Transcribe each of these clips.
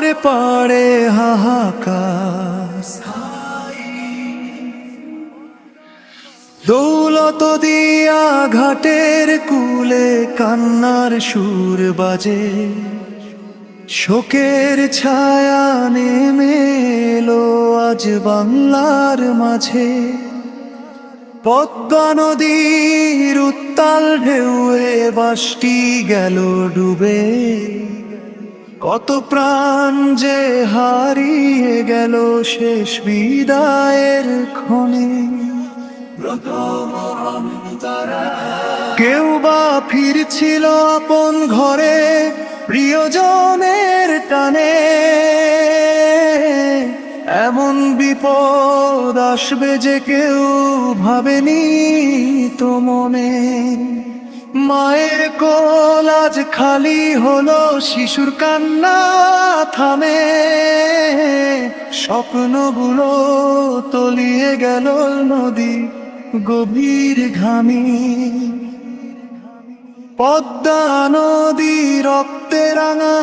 পাড়ে পাড়ে হাহাকার, দৌলত দিয়া ঘাটের কূলে কান্নার সুর বাজে, শোকের ছায়া নেমে এলো আজ বাংলার মাঝে। পদ্মা নদীর উত্তাল ঢেউয়ে বাসটি গেল ডুবে, কত প্রাণ যে হারিয়ে গেল শেষ বিদায়ের ক্ষণে। কেউ বা ফিরছিল আপন ঘরে প্রিয়জনের টানে, এমন বিপদ আসবে যে কেউ ভাবেনি তো মনে। মায়ের কোল আজ খালি হলো, শিশুর কান্না থামে, স্বপ্নগুলো তলিয়ে গেল নদী গভীর ঘামে। পদ্মা নদী রক্তে রাঙা,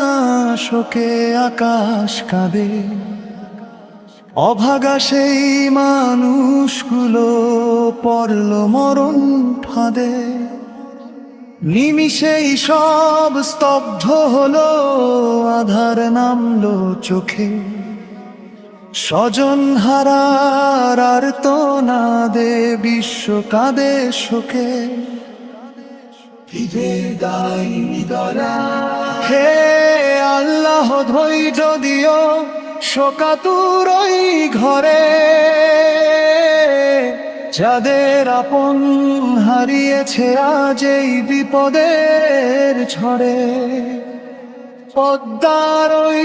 শোকে আকাশ কাঁদে, অভাগা সেই মানুষগুলো পড়ল মরণ ফাঁদে। নিমিষেই সব স্তব্ধ হলো, আধার নামলো চোখে, স্বজন হারার আর্তনাদে বিশ্ব কাঁদে শোকে। হে আল্লাহ ধৈর্য দিও শোকাতুর ওই ঘরে, যাদের আপন হারিয়েছে আজ এই বিপদের ঝড়ে। পদ্মার ওই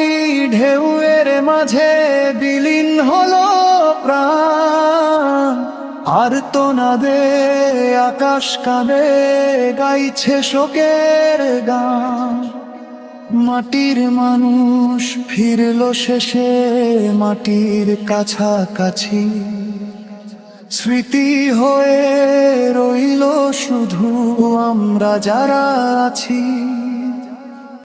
ঢেউয়ের মাঝে বিলীন হলো প্রাণ, আর্তনাদে আকাশ কাঁদে গাইছে শোকের গান। মাটির মানুষ ফিরল শেষে মাটির কাছাকাছি, স্মৃতি হয়ে রইল শুধু আমরা যারা আছি।